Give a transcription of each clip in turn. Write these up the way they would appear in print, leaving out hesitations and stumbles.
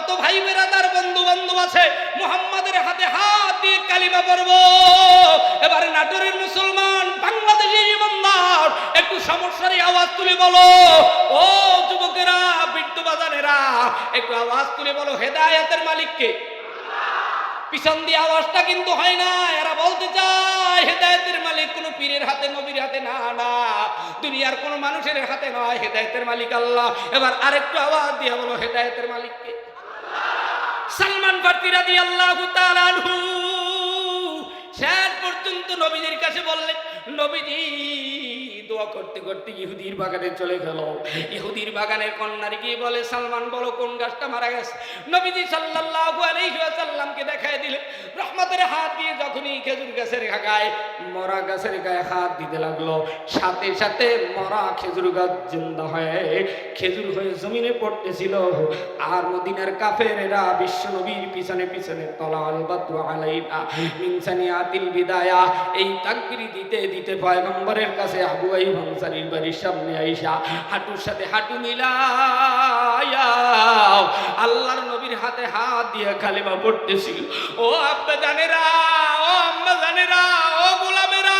যত ভাই বেরাদার বন্ধু বান্ধব আছে মুহাম্মাদের হাতে হাত দিয়ে কালিমা পড়ব। এবারে নাটোরের মুসলমান, বাংলাদেশের ইমানদার, একটু সমস্যার আওয়াজ তুলে বলো। ও যুবকেরা, বৃদ্ধ বাজানেরা, একটু আওয়াজ তুলে বলো হেদায়েতের মালিককে। পিছন দিয়ে আওয়াজটা কিন্তু হয় না। এরা বলতে চায় হেদায়েতের মালিক কোন পীরের হাতে, নবীর হাতে না, না, দুনিয়ার কোন মানুষের হাতে নয়, হেদায়েতের মালিক আল্লাহ। এবার আরেকটু আওয়াজ দিয়ে বলো হেদায়েতের মালিককে। সালমান ফারসি রাদিয়াল্লাহু তাআলা আনহু শেষ পর্যন্ত নবীজির কাছে বললেন, নবীজি দোয়া করতে করতে ইহুদির বাগানে চলে গেল। ইহুদির বাগানের কন্যার গিয়ে বলে, সালমান বলো কোন গাছটা মারা গেছে। নবীজি সাল্লাল্লাহু আলাইহি ওয়াসাল্লামকে দেখায় দিলেন। রহমতের হাত দিয়ে যখনই খেজুর গাছের গায়ে, মরা গাছের গায়ে হাত দিতে লাগলো, সাথে সাথে মরা খেজুর গাছ জিন্দা হয়ে খেজুর হয়ে জমিনে পড়তেছিল। আর মদিনার কাফেরেরা বিশ্ব নবীর পিছনে পিছনে তলাল বাদু আলাইনা মিন সানিয়াতিল বিদায়া এই তাকবীর দিতে দিতে পয়গম্বরের কাছে আবু আইয়ুব আনসারীর বাড়ির সামনে আইসা হাঁটুর সাথে হাঁটু মিলায়া আল্লাহর নবীর হাতে হাত দিয়ে কালেমা পড়তেছিল। ও আব্বা জানেরা, ও আম্মা জানেরা, ও গোলামেরা,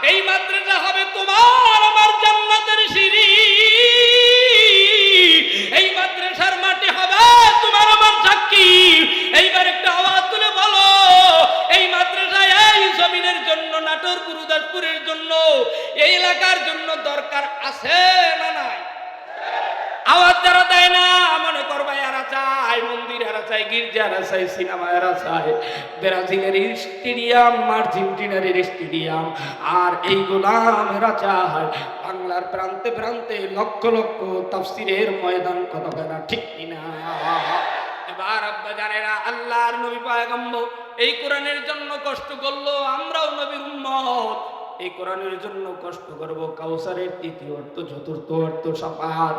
এই মাদ্রাসা হবে তোমার আমার জান্নাতের সিঁড়ি। এই মাদ্রাসার মাটি হবে তোমার আমার সাক্ষী। এইবার একটা আওয়াজ তুলে বলো, এই মাদ্রাসায় এই জমিনের জন্য, নাটোর গুরুদাসপুরের জন্য, এই এলাকার জন্য দরকার আছে না নাই? আওয়াজ যারা দেয় না মনে করবা এরা চায় মন্দির, এরা চায় গির্জা, এরা চায় সিনেমা, এরা চায় ব্রাজিলের স্টেডিয়াম, আর্জেন্টিনার স্টেডিয়াম, আর এই গোলাম এরা চায় বাংলার প্রান্তে প্রান্তে লক্ষ লক্ষ তাফসীরের ময়দান। কথা না ঠিক কিনা? এবার আব্বা জানেরা, আল্লাহর নবী পয়গম্বর এই কোরআনের জন্য কষ্ট করলো, আমরাও নবীর উম্মত এই কোরআনের জন্য কষ্ট করব। কাউসারের তৃতীয় অর্থ, চতুর্থ অর্থ শাফাআত।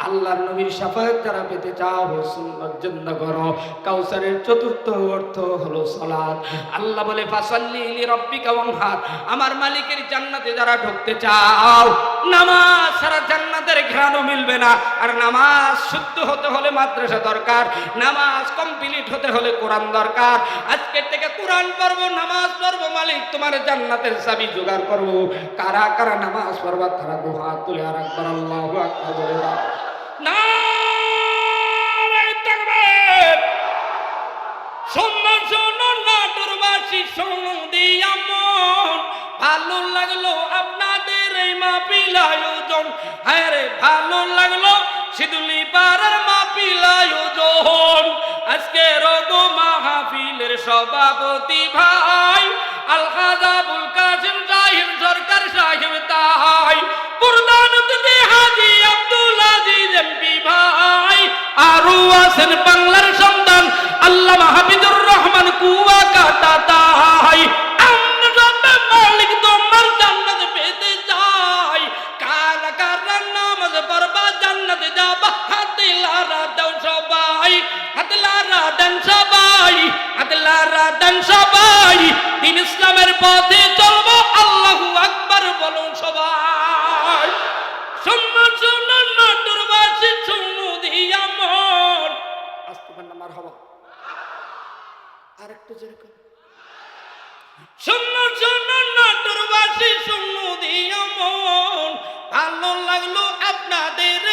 আল্লাহর নবীর শাফাআত যারা পেতে চাও সুন্নাত জিন্দা করো। কাউসারের চতুর্থ অর্থ হলো সালাত। আল্লাহ বলে ফাসাল্লি লিরাব্বিকা ওয়ানহার, আমার মালিকের জান্নাতে যারা ঢুকতে চাও নামাজ ছাড়া জান্নাতের ঘ্রাণও মিলবে না। আর নামাজ শুদ্ধ হতে হলে মাদ্রাসা দরকার, নামাজ কমপ্লিট হতে হলে কোরআন দরকার। আজকের থেকে কোরআন পড়বো, নামাজ পড়বো, মালিক তোমার জান্নাতের চাবি জোগাড় করবো। কারা কারা নামাজ পড়বা তারা দু হাত তুলে আর একবার আল্লাহু আকবার বলে দাও। নারে তাকবীর! শুনুন শুনুন নাটোরবাসী, শুনুন দিয়া মন, ভালো লাগলো আপনাদের এই মাহফিল আয়োজন। হ্যাঁ রে, ভালো লাগলো সিদুলি পাড়ার মাহফিল আয়োজন। আজকে রগো মাহফিলের সভাপতি ভাই আলহাজ আবুল কাসিম সাহেব সরকার সাহেব, তাই প্রধান অতিথি হাজী আব্দুল আজিজ এমপি ভাই, আরো আছেন বাংলার সন্তান আল্লামা হাফিজুর রহমান কুয়াকাটা, তাই আমরা মালিক তোমার জান্নাত পেতে চাই। কারা কারা নামাজ পড়বা জান্নাতে যাবা, হাতে লারা দাও সবাই, হাতে লারা দেন সবাই, হাতে লারা দেন সবাই। দিন ইসলামের পথে চলবো, আল্লাহু আকবার বলো সবাই। শুনুন শুনুন নাটোরবাসী, শুনু দিয়া মন, আস্তে নামার হবা আরেকটু যেরকম। শুনুন শুনুন নাটোরবাসী, শুনু দিয়া মন, ভালো লাগলো আপনাদের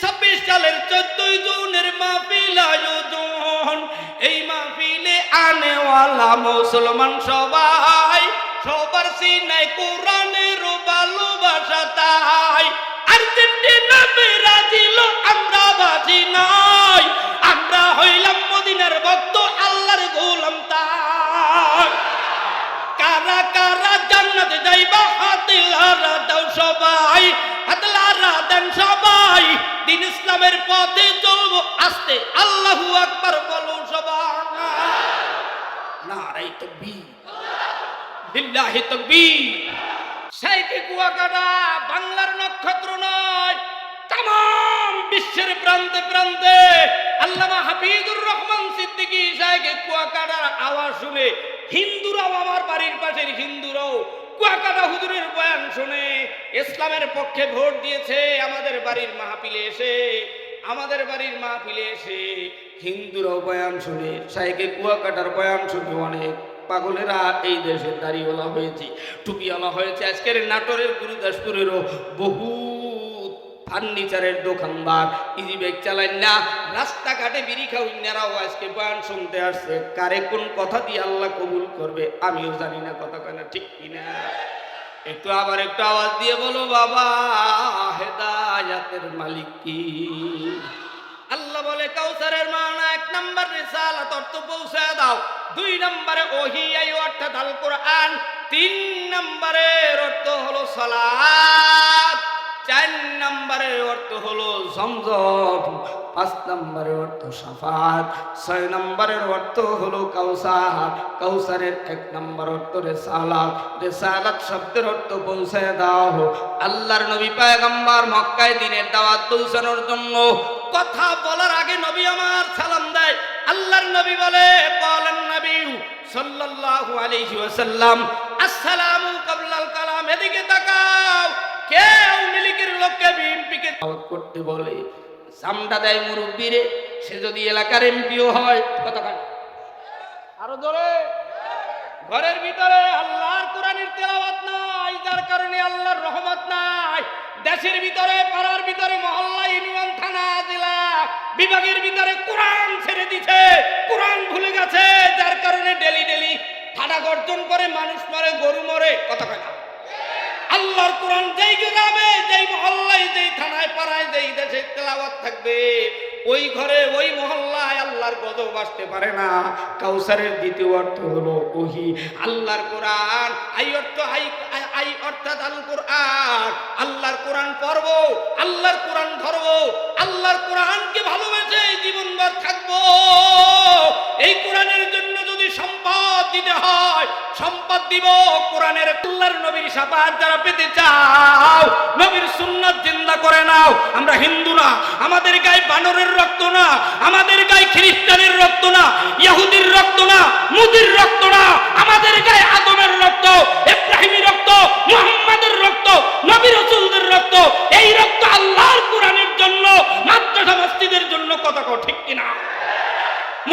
26 সালের 14 জুনের মাহফিল আয়োজন। এই মাহফিলে আনেওয়ালা মুসলমান সবাই, সবার সিনায় কোরআনের ভালোবাসা, তাই আর্জেন্টিনা ব্রাজিল আমরা বাজি নাই, আমরা হইলাম মদিনার ভক্ত আল্লাহর গোলাম। তাই কারা কারা জান্নাতে যাইবা, হাতে লারা দাও সবাই, হাতে লারা দেন সবাই। দিন ইসলামের পথে চলবো, আস্তে আল্লাহু আকবার বলো সবাই। নারে তাকবীর, লিল্লাহি তাকবীর। শাইখ কুয়াকাটা বাংলার নক্ষত্র নয়, তামাম বিশ্বের প্রান্তে প্রান্তে আল্লামা হাফিজুর রহমান সিদ্দিকী শাইখ কুয়াকাটার আওয়াজ শুনে হিন্দুরাও, আমার বাড়ির পাশের হিন্দুরাও কুয়াকাটা হুজুরের বয়ান শুনে ইসলামের পক্ষে ভোট দিয়েছে। আমাদের বাড়ির মাহফিলে এসে আমাদের বাড়ির মাহফিলে এসে হিন্দুরাও বয়ান শুনে, শাইখে কুয়াকাটার বয়ান শুনে অনেক পাগলেরা এই দেশের দাড়িওয়ালা হয়েছে, টুপিওয়ালা হয়েছে। আজকের নাটোরের গুরুদাসপুরেরও বহু ফার্নিচারের দোকানদার ইজি ব্যাগ চালায় না, রাস্তাঘাটে বিড়ি খাওয়ারাও আজকে বয়ান শুনতে আসছে। কারে কোন কথা দিয়ে আল্লাহ কবুল করবে আমিও জানি না, কথা কেনা ঠিক কিনা? একটু আবার একটু আওয়াজ দিয়ে বলো বাবা, হেদায়াতের মালিক কি? আল্লাহ বলে কাউসারের মানা 1 নম্বর রিসালাত অর্থ পৌঁছায় দাও, 2 নম্বরে ওহী অর্থাৎ আল কোরআন, 3 নম্বরের অর্থ হলো সালাত, 4 নম্বরের অর্থ হলো জমজম, 5 নম্বরের অর্থ শাফাত, 6 নম্বরের অর্থ হলো কাউসার। কাউসারের 1 নম্বর অর্থ রিসালাত। রিসালাত শব্দের অর্থ পৌঁছায় দাও। আল্লাহর নবী পয়গম্বর মক্কায় দ্বীনের দাওয়াত পৌঁছানোর জন্য কথা বলার আগে নবী আমার সালাম দেয়। আল্লাহর নবী বলে, বলেন নবী সাল্লাল্লাহু আলাইহি ওয়াসাল্লাম, আসসালামু কাবলাল কালাম। এদিকে তাকাও, কেউ মিলিকের লোককে বিএনপিকে দাওয়াত করতে বলে, সামটা দেয় মুরব্বীরে, সে যদি এলাকার এমপিও হয়। কথা আরো ধরে ঘরের ভিতরে আল্লাহর কোরআনের তেলাওয়াত নাই, যার কারণে আল্লাহর রহমত নাই। দেশের ভিতরে, পাড়ার ভিতরে, মহল্লা, ইউনিয়ন, থানা, জেলা, বিভাগের ভিতরে কোরআন ছেড়ে দিছে, কোরআন ভুলে গেছে, যার কারণে ডেলি ডেলি থানা গর্জন করে, মানুষ মরে, গরু মরে। কথা কয় না? আল্লাহর কোরআন যেই গ্রামে, যেই মহল্লায়, যেই থানায়, পাড়ায়, যেই দেশে তেলাওয়াত থাকবে, ওই ঘরে, ওই মহল্লায় আল্লাহর গজব আসতে পারে না। কাউসারের দ্বিতীয় অর্থ হলো ওহী, আল্লাহর কোরআন। আই অর্থাৎ আল কোরআন, আল্লাহর কোরআন পড়ব, আল্লাহর কোরআন ধরব, আল্লাহর কোরআনকে ভালোবেসে জীবনভর থাকবো। এই কোরআনের জন্য যদি সম্পদ দিতে হয়, সম্পদ দিব। কোরআনের আল্লাহর নবীর শাফাআত যারা পেতে চাও, নবীর সুন্নাত জিন্দা করে নাও। আমরা হিন্দু না, আমাদের গায়ে বানরের রক্ত না, আমাদের গায়ে খ্রিস্টানের রক্ত না, ইহুদির রক্ত না, মুদির রক্ত না, আমাদের গায়ে আদমের রক্ত, ইব্রাহিমের রক্ত, মুহাম্মাদের রক্ত, নবী রাসূলদের রক্ত। এই রক্ত আল্লাহর কোরআনের জন্য, মাদ্রাসা মসজিদের জন্য। কথা কও ঠিক কিনা?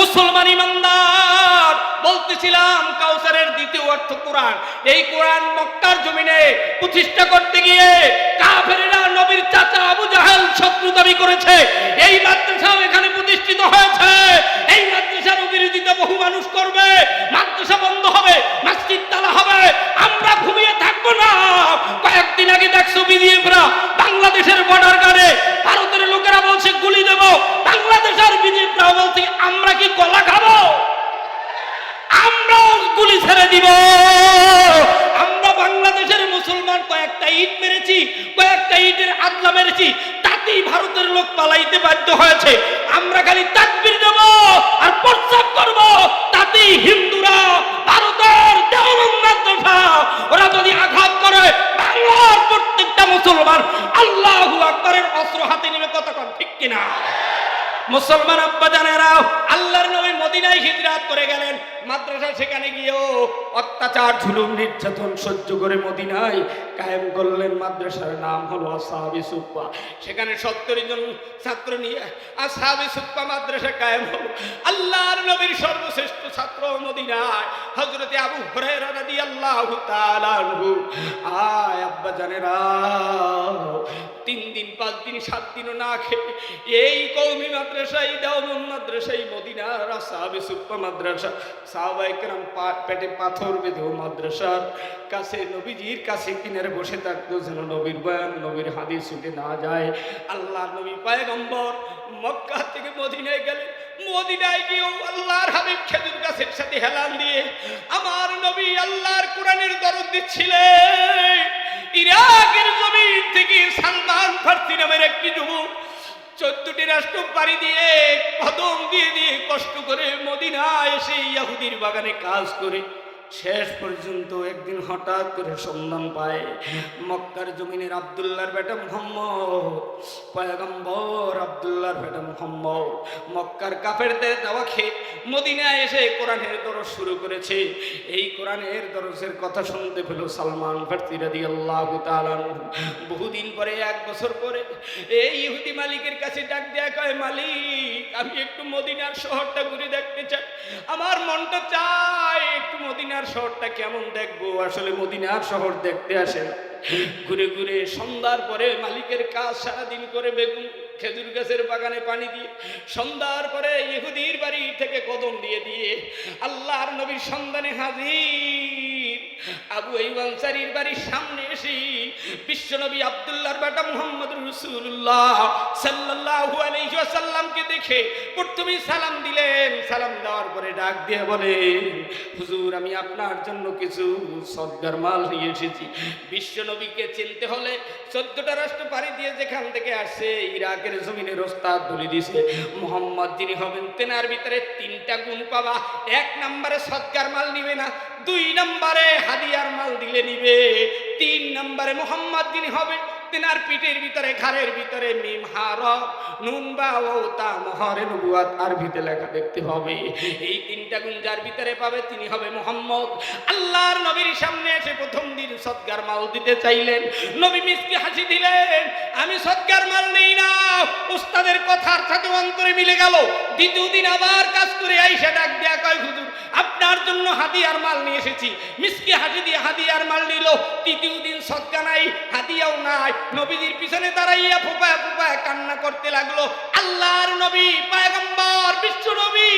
মুসলমান ইমানদার, বলতেছিলাম কাউসারের দ্বিতীয় অর্থ কোরআন। এই কোরআন মক্কার জমিনে প্রতিষ্ঠা করতে গিয়ে কাফেরেরা নবীর চাচা আবু জাহেল শত্রু দাবি করেছে। এই মাদ্রাসাও এখানে প্রতিষ্ঠিত হয়েছে। এই মাদ্রাসার বিরোধিতা বহু মানুষ করবে, মাদ্রাসা বন্ধ হবে, মসজিদ তালা হবে। আমরা ঘুমিয়ে থাকবো না। কয়েকদিন আগে দেখছো বিজিএফরা বাংলাদেশের বর্ডার গার্ডে ভারতের লোকেরা বলছে গুলি দেব, বাংলাদেশের বিজিএফরা বলছে আমরা কি কলা খাবো, আমরাও গুলি ছেড়ে দিব। আমরা বাংলাদেশের মুসলমান কয়েকটা ইট মেরেছি, কয়েকটা ইটের আদলা মেরেছি, তাতেই ভারতের লোক পালাইতে বাধ্য হয়েছে। আমরা খালি তাকবীর দেব আর প্রস্তাব করব, তাতেই হিন্দুরা ভারতের দেওবন্দ মাদ্রাসা ওরা যদি আঘাত করে, বাংলার প্রত্যেকটা মুসলমান আল্লাহু আকবারের অস্ত্র হাতে নিয়ে। কথা কন ঠিক কিনা? মুসলমান আব্বা জানেরাও, আল্লাহর নবী মদিনায় হিজরত করে গেলেন। মাদ্রাসা সেখানে গিয়েও অত্যাচার, জুলুম, নির্যাতন সহ্য করে মদিনায় কায়েম করলেন। মাদ্রাসার নাম হলো আসহাবে সুফফা। সেখানে 70 জন ছাত্র নিয়ে আসহাবে সুফফা মাদ্রাসা কায়েম হলো। আল্লাহর নবীর সর্বশ্রেষ্ঠ ছাত্র মদিনায় হযরত আবু হুরায়রা রাদিয়াল্লাহু তাআলা আনহু। আয় আব্বা জানেরা, 3 দিন 5 দিন 7 দিনও না খেয়ে এই কওমি মাদ্রাসায়, দেওবন্দ মাদ্রাসায়, মদিনার আসহাবে সুফফা মাদ্রাসা, সাহাবায়ে কেরাম পেটে পাথর বেঁধেও মাদ্রাসার কাছে, নবীজির কাছে কিনারে বসে থাকতো যেন নবীর বয়ান, নবীর হাদিস ছুটে না যায়। আল্লাহর নবী পয়গম্বর মক্কা থেকে মদিনায় গেলেন। মদিনায় গিয়েও আল্লাহর হাবিব খেজুর গাছের সাথে হেলান দিয়ে আমার নবী আল্লাহর কোরআনের দরদ দিচ্ছিলেন। ইরাকের জমিন থেকে সালমান ফার্সি নামের একটি যুবক 14টি রাষ্ট্র পাড়ি দিয়ে, কদম দিয়ে দিয়ে কষ্ট করে মদিনায় এসে ইহুদির বাগানে কাজ করে শেষ পর্যন্ত একদিন হঠাৎ করে সন্ধান পায় মক্কার জমিনের আব্দুল্লাহর বেটা মুহাম্মদ, পয়গম্বর আব্দুল্লাহর বেটা মুহাম্মদ মক্কার কাফেরদের দাওয়া খেয়ে মদিনায় এসে কোরআনের দরস শুরু করেছে। এই কোরআনের দরসের কথা শুনতে পেল সালমান ফারসি রাদিয়াল্লাহু তাআলা আনহু। বহুদিন পরে, 1 বছর পরে এই ইহুদি মালিকের কাছে ডাক দেয়া কয়, মালিক আমি একটু মদিনার শহরটা ঘুরে দেখতে চাই, আমার মনটা চায় একটু মদিনার শহরটা কেমন দেখবো। আসলে মদিনার শহর দেখতে আসেন, ঘুরে ঘুরে সন্ধ্যার পরে মালিকের কাজ সারাদিন করে বেগুন খেজুর গাছের বাগানে পানি দিয়ে, সন্ধ্যার পরে ইহুদির বাড়ি থেকে কদম দিয়ে দিয়ে আল্লাহর নবীর সন্ধানে হাজির আবু আইয়ুব আনসারীর বাড়ির সামনে এসে বিশ্বনবী আব্দুল্লাহর বেটা মুহাম্মদুর রাসূলুল্লাহ সাল্লাল্লাহু আলাইহি ওয়াসাল্লামকে দেখে প্রথমেই সালাম দিলেন। সালাম দেওয়ার পরে ডাক দিয়ে বলে, হুজুর আমি আপনার জন্য কিছু সদকার মাল নিয়ে এসেছি। বিশ্বনবীকে চিনতে হলে 14টা রাষ্ট্র পাড়ি দিয়ে যেখান থেকে আসছে ইরাকের জমিনের ওস্তাদ বলে দিয়েছে, মুহাম্মদ যিনি হবেন তেনার ভিতরে 3টা গুণ পাবা। 1 নম্বরে সদকার মাল নিবে না, 2 নম্বরে হাদিয়ার মাল দিলে নিবে, 3 নম্বরে মুহাম্মদ যিনি হবেন তেনার পিঠের ভিতরে ঘাড়ের ভিতরে মিম হা র নুন বা ও তা মোহরে নবুয়াত আরবিতে লেখা দেখতে হবে। এই 3টা গুণ যার ভিতরে পাবে তিনি হবে মুহাম্মদ। আল্লাহর নবীর সামনে এসে প্রথম দিন সদকার মাল দিতে চাইলেন, নবী মিষ্টি হাসি দিলেন, আমি সদকার মাল নেই না। উস্তাদের কথার সাথে অন্তরে মিলে গেল। দ্বিতীয় দিন আবার কাজ করে আইসা ডাক দেয়া কয়, হুজুর আপনার জন্য হাদিয়ার মাল নিয়ে এসেছি। মিষ্টি হাসি দিয়ে হাদিয়ার মাল নিল। তৃতীয় দিন সদকা নাই, হাদিয়াও নাই। নবীজির পিছনে দাঁড়াইয়া ফোপায় ফোপায় কান্না করতে লাগলো। আল্লাহর নবী পয়গম্বর বিশ্ব নবী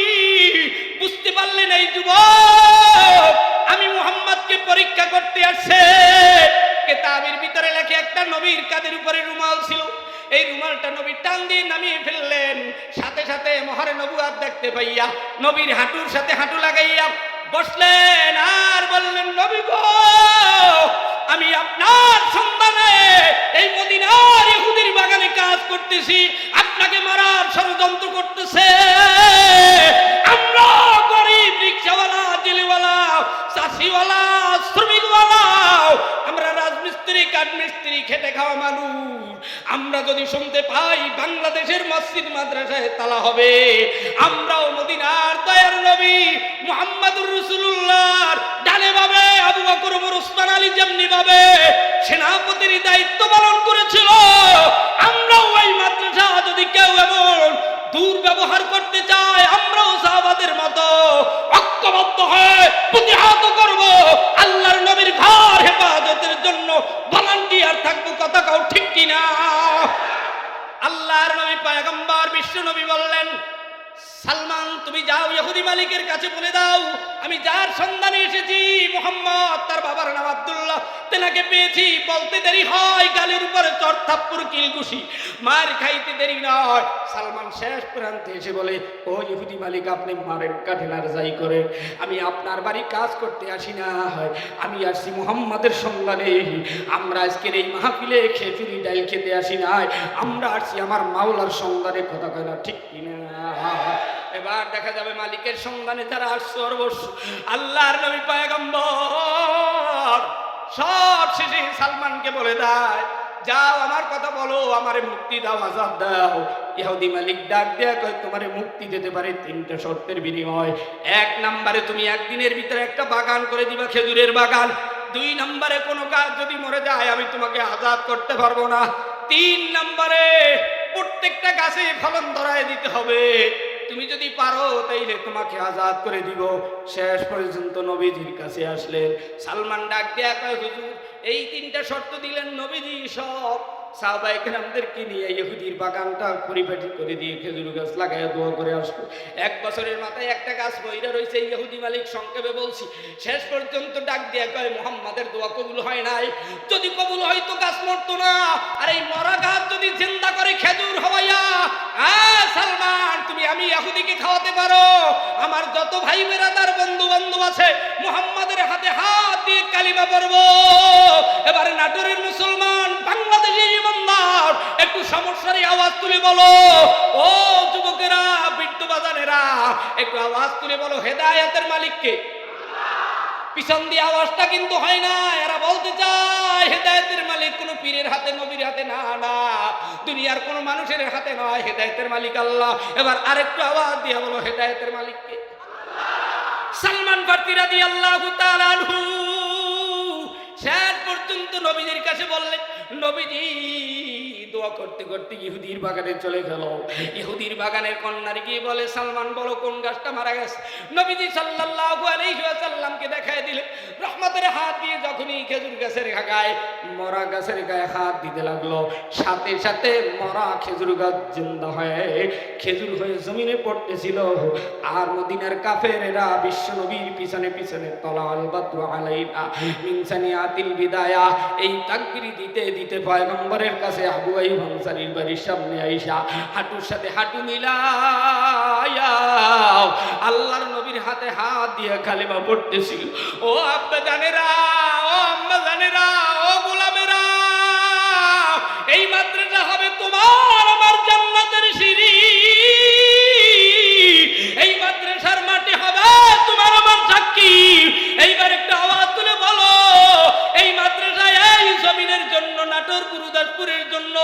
বুঝতে পারলেন এই যুবক আমি মুহাম্মদকে পরীক্ষা করতে আসছে। কিতাবের ভিতরে লেখে একটা নবীর কাঁধের উপরে রুমাল ছিল, এই রুমালটা নবী টান দিয়ে নামিয়ে ফেললেন। সাথে সাথে মোহরে নবুয়াত দেখতে পাইয়া নবীর হাঁটুর সাথে হাঁটু লাগাইয়া বসলেন আর বললেন, নবী গো আমি আপনার সন্ধানে এই মদিনার ইহুদির বাগানে কাজ করতেছি, আপনাকে মারার ষড়যন্ত্র করতেছে। আমরা গরিব রিকশাওয়ালা, জেলেওয়ালা, চাষিওয়ালা, শ্রমিকওয়ালা, আমরা রাজমিস্ত্রি, কাঠমিস্ত্রি, খেটে খাওয়া মানুষ। আমরা যদি শুনতে পাই বাংলাদেশের মসজিদ মাদ্রাসায় তালা হবে, আমরাও মদিনার দয়ার নবী মুহাম্মদুর রাসূলুল্লাহর ডানে ভাবে আবু বকর, ওমর, ওসমান, আলী যেমনি ভাবে সেনাপতির দায়িত্ব পালন করেছিল, আমরাও ওই মাদ্রাসা যদি কেউ এমন দুর্ব্যবহার করতে চায় আমরাও সাহাবাদের মতো ঐক্যবদ্ধ হয়ে প্রতিহত করব। আল্লাহর নবীর ঘর হেফাজতের জন্য ভলান্টিয়ার থাকবো। কথা কাউ ঠিক কিনা? আল্লাহর নবী পয়গম্বর বিশ্ব নবী বললেন, সালমান তুমি যাও ইহুদি মালিকের কাছে বলে দাও আমি যার সন্ধানে এসেছি মুহাম্মদ, তার বাবার নাম আব্দুল্লাহ, তেনাকে পেয়েছি। বলতে দেরি হয় গালের উপরে চড় থাপ্পড় কিলঘুষি, মার খাইতে দেরি নয়। সালমান শেষ প্রান্তে এসে বলে, ও ইহুদি মালিক আপনি মারেন কাঠেন আর যাই করে, আমি আপনার বাড়ি কাজ করতে আসি না, আমি আসছি মুহাম্মাদের সন্ধানে। আমরা আজকের এই মাহফিলে খেজুরি ডাল খেতে আসি নাই, আমরা আসছি আমার মাওলার সন্ধানে। কথা কয় না ঠিক কিনা? এবার দেখা যাবে মালিকের সন্ধানে তারা আসছে অবশ্য। আল্লাহর নবী পয়গম্বর সব শেষে সালমানকে বলে দেয়, যাও আমার কথা বলো, আমারে মুক্তি দাও, আজাদ দাও। ইহুদি মালিক ডাক দেয়া কয়, তোমারে মুক্তি দিতে পারে 3টা শর্তের বিনিময়। 1 নম্বরে তুমি একদিনের ভিতরে একটা বাগান করে দিবা, খেজুরের বাগান। 2 নম্বরে কোনো কাজ যদি মরে যায় আমি তোমাকে আজাদ করতে পারবো না। 3 নম্বরে প্রত্যেকটা গাছে ফলন ধরায় দিতে হবে। তুমি যদি পারো তাইলে তোমাকে আজাদ করে দিব। শেষ পর্যন্ত নবীজির কাছে আসলেন। সালমান ডাক দেয়া কয়, হুজুর এই 3টা শর্ত দিলেন। নবীজি সব সাহাবায়ে কেরামদেরকে নিয়ে ইহুদির বাগানটা পরিপাটি করে দিয়ে খেজুর গাছ লাগাইয়া দোয়া করে আসলো। 1 বছরের মাথায় একটা গাছ বইরা রয়েছে। ইহুদি মালিক সংক্ষেপে বলছি, শেষ পর্যন্ত ডাক দিয়া কয়, মুহাম্মাদের দোয়া কবুল হয় নাই। যদি কবুল হয়তো গাছ মরতো না, আর এই মরা গাছ যদি জিন্দা করে খেজুর হওয়াইয়া সালমান তুমি আমি ইহুদিকে খাওয়াতে পারো, আমার যত ভাই বেরাদার বন্ধু বান্ধব আছে মুহাম্মাদের হাতে হাত দিয়ে কালিমা পড়বো। এবারে নাটোরের মুসলমান, বাংলাদেশের ইমানদার একটু সমস্যার আওয়াজ তুলে বলো, ও যুবকেরা, বৃদ্ধ বাজানেরা একটু আওয়াজ তুলে বলো, হেদায়েতের মালিককে। পিছন দিয়ে আওয়াজটা কিন্তু হয় না। এরা বলতে চায় হেদায়েতের মালিক কোন পীরের হাতে, নবীর হাতে না, না দুনিয়ার কোন মানুষের হাতে নয়, হেদায়েতের মালিক আল্লাহ। এবার আরেকটু আওয়াজ দিয়ে বলো, হেদায়েতের মালিককে। সালমান ফারসি রাদিয়াল্লাহু তাআলা আনহু শেষ পর্যন্ত নবীজির কাছে বললেন, নবীজি দোয়া করতে করতে ইহুদির বাগানে চলে গেল। ইহুদির বাগানের কন্যার গিয়ে বলে, সালমান বলো কোন গাছটা মারা গেছে। নবীজি সাল্লাল্লাহু আলাইহি ওয়াসাল্লামকে দেখায় দিলেন। রহমতের হাত দিয়ে যখনই খেজুর গাছের গায়ে, মরা গাছের গায়ে হাত দিতে লাগলো, সাথে সাথে মরা খেজুর গাছ জিন্দা হয়ে খেজুর হয়ে জমিনে পড়তেছিল। আর মদিনার কাফেরেরা বিশ্ব নবীর পিছনে পিছনে তলাল বাদু আলাইনা মিন সানিয়াতিল বিদায়া এই তাকবীর দিতে দিতে পয়গম্বরের কাছে আবু আইয়ুব আনসারীর বাড়ির সামনে আইসা হাঁটুর সাথে হাঁটু মিলায়া আল্লাহর নবীর হাতে হাত দিয়ে কালেমা পড়তেছিল। ও আব্বা জানেরা, ও আম্মা জানেরা, ও গোলামেরা, এই মাদ্রাসা হবে তোমার আমার জান্নাতের সিঁড়ি। এই মাদ্রাসার মাটি হবে তোমার আমার সাক্ষী। এইবার একটা আওয়াজ তুলে বলো, এই মাদ্রাসায় এই জমিনের জন্য, নাটোর গুরুদাসপুরের জন্য,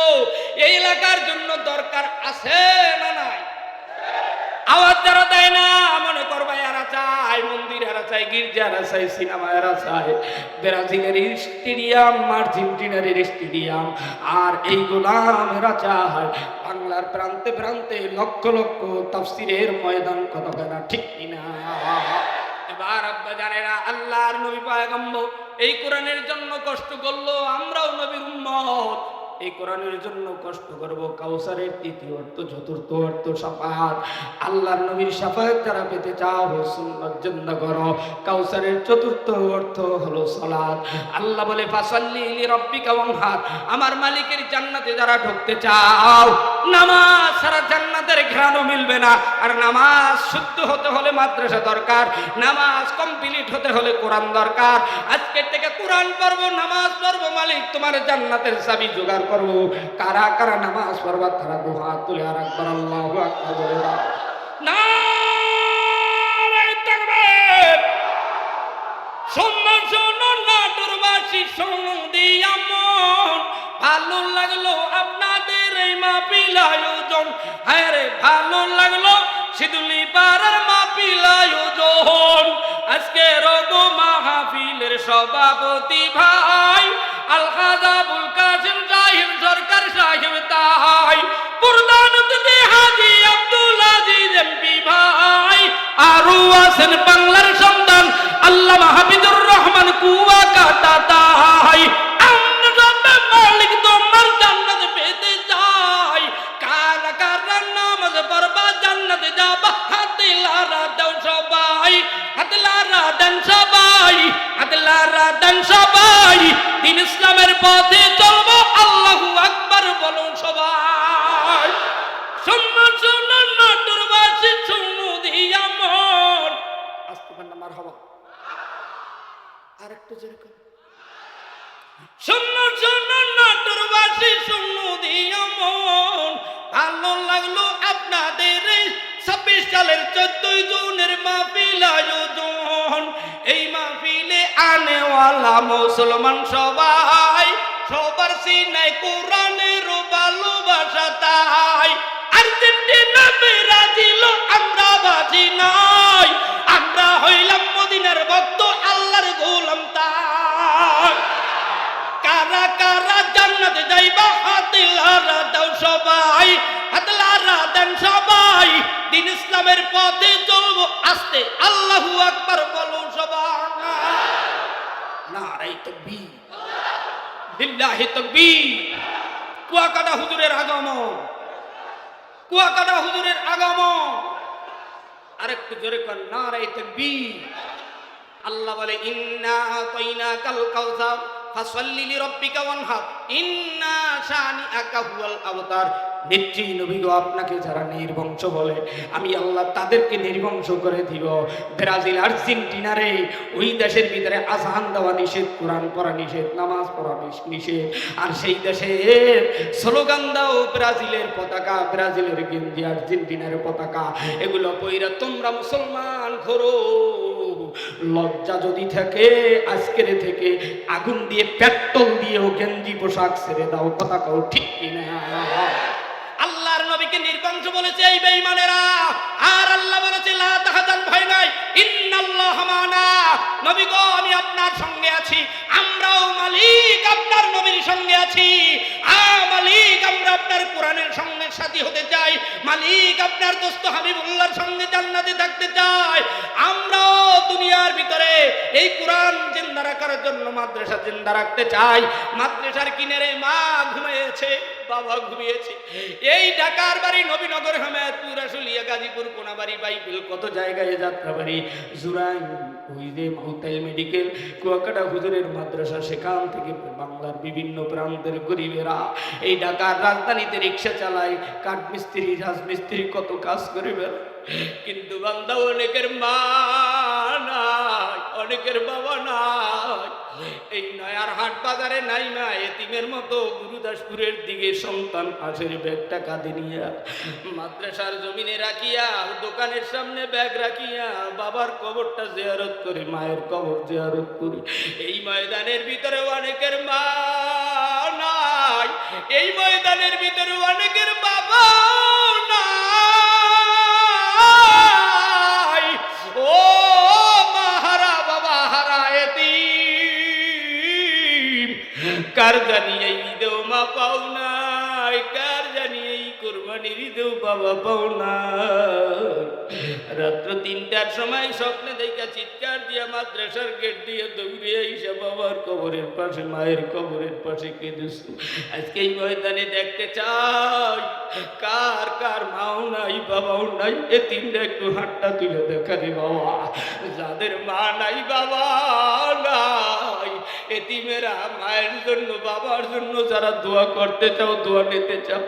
এই এলাকার জন্য দরকার আছে না নাই? আওয়াজ যারা দেয় না, মনে করবা এরা চায় মন্দির, এরা চায় গির্জা, এরা চায় সিনেমা, এরা চায় ব্রাজিলের স্টেডিয়াম, আর্জেন্টিনার স্টেডিয়াম, আর এই গোলাম এরা চায় বাংলার প্রান্তে প্রান্তে লক্ষ লক্ষ তাফসীরের ময়দান। কথা বলা ঠিক কিনা? এবার আব্বা জানেরা, আল্লাহর নবী পয়গম্বর এই কোরআনের জন্য কষ্ট করলো, আমরাও নবীর উম্মত এই কোরআনের জন্য কষ্ট করব। কাউসারের তৃতীয় অর্থ, চতুর্থ অর্থ শাফাআত। আল্লাহর নবীর শাফাআত যারা পেতে চাও সুন্নাত জিন্দা করো। কাউসারের চতুর্থ অর্থ হলো সালাত। আল্লাহ বলে ফাসাল্লি লিরাব্বিকা ওয়ানহার, আমার মালিকের জান্নাতে যারা ঢুকতে চাও, নামাজ সারা জান্নাতের ঘ্রাণও মিলবে না। আর নামাজ শুদ্ধ হতে হলে মাদ্রাসা দরকার, নামাজ কমপ্লিট হতে হলে কোরআন দরকার। আজকের থেকে কোরআন পড়বো, নামাজ পড়বো, মালিক তোমার জান্নাতের চাবি জোগাড় করবো। কারা কারা নামাজ পড়বা তারা দু হাত তুলে আর একবার আল্লাহু আকবার বলে দাও। নারে তাকবীর! শুনুন শুনুন নাটোরবাসী, শুনুন দিয়া মন, ভালো লাগলো আপনাদের এই মাহফিল আয়োজন। হ্যাঁ রে, ভালো লাগলো সিদুলি পাড়ার মাহফিল আয়োজন। আজকে রগো মাহফিলের সভাপতি ভাই আলহাজ আবুল কাসিম সাহেব সরকার সাহেব, তাই প্রধান অতিথি হাজী আব্দুল আজিজ এমপি ভাই, আরো আছেন বাংলার সন্তান আল্লামা হাফিজুর রহমান কুয়াকাটা, তাই আমরা মালিক তোমার জান্নাত পেতে চাই। কারা কারা নামাজ পড়বা জান্নাতে যাবা, হাতে লারা দাও সবাই, হাতে লারা দেন সবাই, হাতে লারা দেন সবাই। দিন ইসলামের পথে চলবো, আল্লাহু আকবার বলো সবাই। শুনুন শুনুন নাটোরবাসী, শুনু দিয়া মন, আস্তে বন্না মারহাবা, আরেকটু জোরে কর। শুনুন শুনুন নাটোরবাসী, শুনু দিয়া মন, ভালো লাগলো আপনাদের 26 সালের 14 জুনের মাহফিল আয়োজন। এই মাহফিলে আনেওয়ালা মুসলমান সবাই, সবার সিনায় কোরআনের ভালোবাসা, তাই আর্জেন্টিনা ব্রাজিল আমরা বাজি নাই, আমরা হইলাম মদিনার ভক্ত আল্লাহর গোলাম। তাই কারা কারা জান্নাতে যাইবা, হাতে লারা দাও সবাই, হাতে লারা দেন সবাই। দিন ইসলামের পথে চলবো, আস্তে আল্লাহু আকবার বলো সবাই। নারে তাকবীর, লিল্লাহি তাকবীর। কুয়াকাটা হুজুরের আগমন, কুয়াকাটা হুজুরের আগমন, আরেকটু জোরে কর, নারে তাকবীর। আল্লাহ বলে ইন্না আতাইনাকাল কাউসার ফাসাল্লি লিরাব্বিকা ওয়ানহার ইন্না শানিআকা হুয়াল আবতার। নিশ্চয়ই নবী গো, আপনাকে যারা নির্বংশ বলে আমি আল্লাহ তাদেরকে নির্বংশ করে দিব। ব্রাজিল আর্জেন্টিনারে ওই দেশের ভিতরে আযান দেওয়া নিষেধ, কোরআন পড়া নিষেধ, নামাজ পড়া নিষেধ। আর সেই দেশের স্লোগান দাও ব্রাজিলের পতাকা, ব্রাজিলের গেঞ্জি, আর্জেন্টিনার পতাকা, এগুলো পইরা তোমরা মুসলমান ঘোরো। লজ্জা যদি থাকে আজকের থেকে আগুন দিয়ে পেট্রোল দিয়েও গেঞ্জি পোশাক ছেড়ে দাও। কথা কও ঠিক কিনা? আল্লাহর নবীকে নির্বংশ বলেছে এই বেঈমানেরা, আর আল্লাহ বলেছে লা তাহজান, ভয় হয় নাই, ইন্নাল্লাহ মানা, নবী গো আমি আপনার সঙ্গে আছি, আমরাও মালিক আপনার নবীর সঙ্গে আছি। মালিক আমরা আপনার কোরআনের সঙ্গে সাথী হতে চাই, মালিক আপনার দোস্ত হাবিবুল্লাহর সঙ্গে জান্নাতে থাকতে চাই। আমরাও দুনিয়ার ভিতরে এই কোরআন জিন্দা রাখার জন্য মাদ্রাসা জিন্দা রাখতে চাই। মাদ্রাসার কিনারে মা ঘুমিয়েছে, বাবা ঘুমিয়েছে। এই ঢাকার বাড়ি, নবীনগর, হেমায়তপুর, আশুলিয়া, গাজীপুর, কোনাবাড়ি, বাইবিল, কত জায়গায় যাত্রাবাড়ি, জুরাইন, ওই যে মাউতাইল মেডিকেল, কুয়াকাটা হুজুরের মাদ্রাসা, সেখান থেকে বাংলার বিভিন্ন প্রান্তের গরিবেরা এই ঢাকার রাজধানীতে রিক্সা চালায়, কাঠমিস্ত্রি, রাজমিস্ত্রি, কত কাজ করে বের। কিন্তু বান্দা অনেকের মা নাই, অনেকের বাবা নাই। এই নয়ার হাট বাজারে নাই মা, এতিমের মতো গুরুদাসপুরের দিকে সন্তান পাশের ব্যাগটা কাঁধে নিয়া, মাদ্রাসার জমিনে রাখিয়া, দোকানের সামনে ব্যাগ রাখিয়া বাবার কবরটা জিয়ারত করে, মায়ের কবর জিয়ারত করে। এই ময়দানের ভিতরে অনেকের মা নাই, এই ময়দানের ভিতরে অনেকের বাবা নাই। ও মাহারা, বাবা হারা, এতিম, কার জানি এই ঈদেও মা পাও নাই, কার জানি এই কোরবানির ঈদেও বাবা পাও নাই। রাত্র ৩টার সময় স্বপ্নে দেখা চিৎকার দিয়া মাদ্রাসার গেট দিয়ে দৌড়ে আইসা বাবার কবরের পাশে, মায়ের কবরের পাশে কেঁদেছো। আজকে এই ময়দানে দেখতে চাই কার কার মাও নাই, বাবাও নাই। এতিমরা একটু হাতটা তুলে দেখা রে বাবা, যাদের মা নাই, বাবা নাই, এতিমেরা মায়ের জন্য, বাবার জন্য যারা দোয়া করতে চাও, দোয়া নিতে চাও,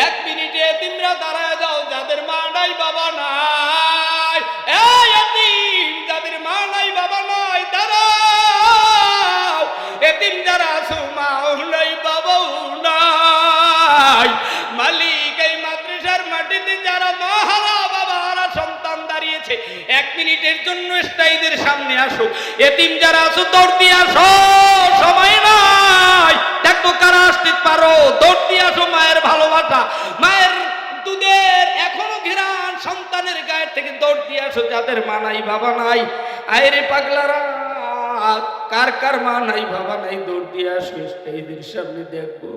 1 মিনিটে এতিমরা দাঁড়ায় যাও। যাদের মা নাই, বাবা নাই, এই এতিম যাদের মা নাই, বাবা নাই, দাঁড়াও। এতিম যারা আছো, মাও নাই, বাবাও নাই। মালিক এই মাদ্রাসার মাটিতে যারা মাহারা, বাবা হারা সন্তান দাঁড়িয়েছে, 1 মিনিটের জন্য স্টেজের সামনে আসো। এতিম যারা আছো দৌড় দিয়ে আসো, সময় নাই, দেখো কারা আসতে পারো, দৌড় দিয়ে আসো। মায়ের ভালোবাসা, মায়ের দুধের এখনো ঘিরান সন্তানের গায়ের থেকে দৌড় দিয়ে আসো। যাদের মা নাই, বাবা নাই, আইরে পাগলারা, কার কার মা নাই, বাবা নাই, দৌড় দিয়ে আসো স্টেজের সামনে। দেখবো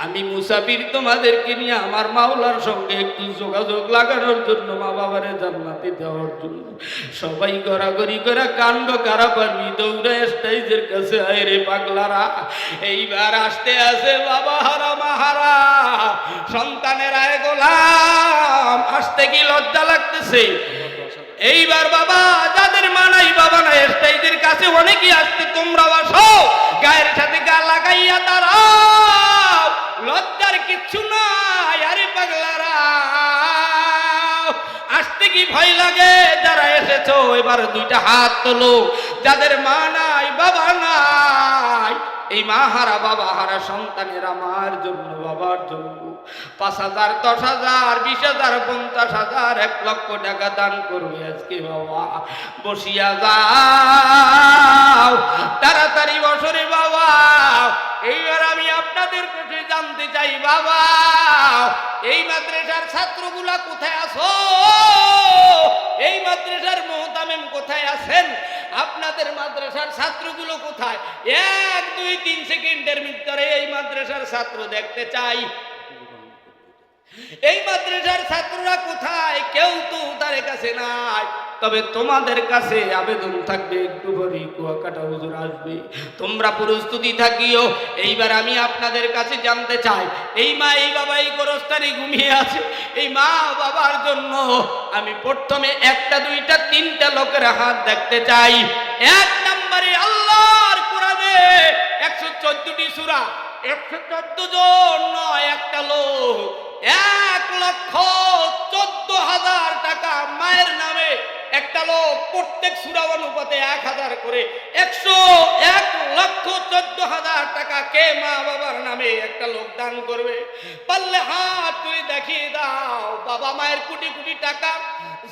আমি মুসাফির, তোমাদেরকে নিয়ে আমার মাওলার সঙ্গে একটু যোগাযোগ লাগানোর জন্য, মা বাবারে জান্নাতে দেওয়ার জন্য। সবাই গড়াগড়ি করে কাণ্ড, কারা পারবি, দৌড়ে স্টেজের কাছে। আইরে পাগলারা, এইবার আসতে আসে বাবা হারা, মাহারা, সন্তানের আয় গোলাম, আসতে কি লজ্জা লাগতেছে। এইবার বাবা যাদের মা নাই, বাবা নাই, স্টেজের কাছে অনেকেই আসতে, তোমরা আসো, গায়ের সাথে গা লাগাইয়া দাঁড়াও, লজ্জার কিচ্ছু নাই। আরে পাগলারা, আসতে কি ভয় লাগে? যারা এসেছো এবার 2টা হাত তোলো। যাদের মা নাই, বাবা নাই, এই মা হারা, বাবা হারা সন্তানের আমার জন্য, বাবার জন্য 5,000, 10,000, 20,000, 50,000, 1 লক্ষ টাকা দান করবে আজকে। বাবা বসিয়া যাও, তাড়াতাড়ি বছরে বাবা। এইবার আমি আপনাদের কাছে জানতে চাই বাবা, এই মাদ্রাসার ছাত্রগুলা কোথায় আছো? এই মাদ্রাসার মুহতামিম কোথায় আছেন? আপনাদের মাদ্রাসার ছাত্রগুলো কোথায়? 1, 2, 3 সেকেন্ডের ভিতরে এই মাদ্রাসার ছাত্র দেখতে চাই। এই মাদ্রাসার ছাত্ররা কোথায়? কেউ তো তার কাছে নাই। তবে তোমাদের কাছে আবেদন থাকবে, একটু পরে কুয়াকাটা হুজুর আসবে, তোমরা প্রস্তুতি থাকিও। এইবার আমি আপনাদের কাছে জানতে চাই, এই মা, এই বাবা এই গোরস্থানে ঘুমিয়ে আছে, এই মা বাবার জন্য আমি প্রথমে 1টা, 2টা, 3টা লোকের হাত দেখতে চাই। 1 নম্বরে আল্লাহর কোরআনে 114টি সূরা, 114 জন নয়, একটা লোক 1,14,000 টাকা মায়ের নামে, একটা লোক প্রত্যেক সূরা অনুপাতে 1,000 করে, 1,14,000 টাকা কে মা বাবার নামে একটা লোক দান করবে? পারলে হাত তুলে দেখিয়ে দাও। বাবা মায়ের কোটি কোটি টাকা,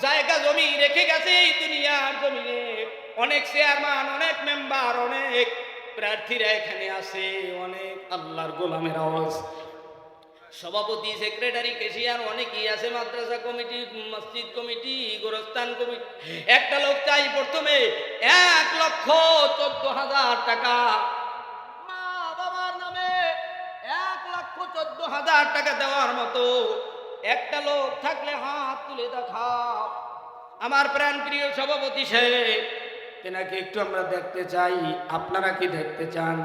জায়গা জমি রেখে গেছে এই দুনিয়ার জমিনে। অনেক চেয়ারম্যান, অনেক মেম্বার, অনেক প্রার্থীরা এখানে আছে, অনেক আল্লাহর গোলামের আওয়াজ। সভাপতি, সেক্রেটারি, ক্যাশিয়ার অনেকেই আছে, মাদ্রাসা কমিটি, মসজিদ কমিটি, গোরস্থান কমিটি। একটা লোক চাই প্রথমে 1,14,000 টাকা মা বাবার নামে, 1,14,000 টাকা দেওয়ার মতো একটা লোক থাকলে হাত তুলে দেখাও। আমার প্রাণ প্রিয় সভাপতি সাহেব, তেনাকে একটু আমরা দেখতে চাই। আপনারা কি দেখতে চান?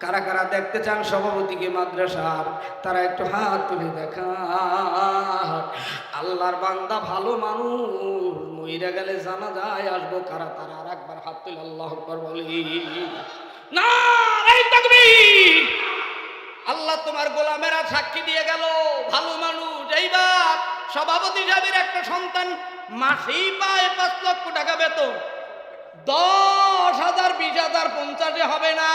কারা কারা দেখতে চান সভাপতিকে মাদ্রাসার? তারা একটু হাত তুলে দেখা। আল্লাহর বান্দা, ভালো মানুষ, মইরা গেলে জানা যায় আসবো কারা, তারা আর একবার হাত তুলে আল্লাহু আকবার বলি। নারে তাকবীর! আল্লাহ তোমার গোলামেরা সাক্ষী দিয়ে গেল ভালো মানুষ। এইবার সভাপতি সাহেবের একটা সন্তান মাসেই পায় 5 লক্ষ টাকা বেতন। 10,000, 20,000, 50 হবে না।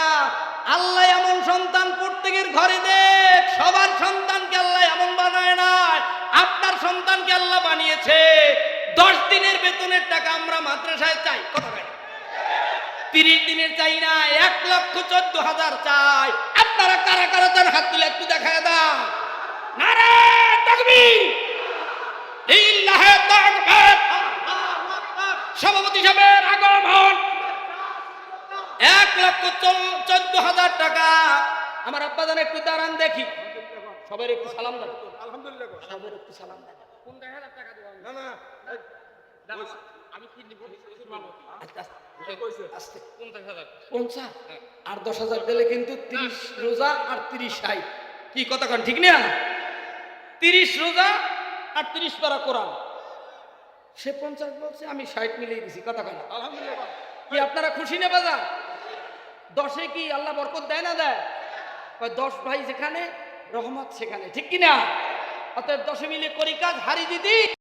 আল্লাহ এমন সন্তান প্রত্যেকের ঘরে দেখ। সবার সন্তানকে আল্লাহ এমন বানায় না। আপনার সন্তানকে আল্লাহ বানিয়েছে। 10 দিনের বেতনের টাকা আমরা মাদ্রাসায় চাই, কথা বলেন। 30 দিনের চাই না, 1,14,000 চাই। আপনারা কারা কারা চান হাত তুলে একটু দেখায় দাও। নারে তাকবীর! লিল্লাহি তাকবীর! সভাপতি সাহেবের আগমন। 1,14,000 টাকা। আমার আব্বা জান একটু দাঁড়ান দেখি। সবাই একটু সালাম দেন। আলহামদুলিল্লাহ, সবাই একটু সালাম দেন। কোন 10,000 টাকা দেব? না না, আমি কি নিব? আস্তে 50 আর 10,000 দিলে কিন্তু 30 রোজা আর 30 সাই। কি কথা কন, ঠিক না? 30 রোজা আর 30 পারা কোরআন। সে 50 বলছে, আমি 60 মিলিয়ে দিছি, কথা কন। আলহামদুলিল্লাহ। কি আপনারা খুশি না বাজার? 10-এ কি আল্লাহ বরকত দেয় না দেয়? 10 ভাই যেখানে রহমত সেখানে, ঠিক কিনা? অতএব 10 মিলে করি কাজ, হারি দিদি।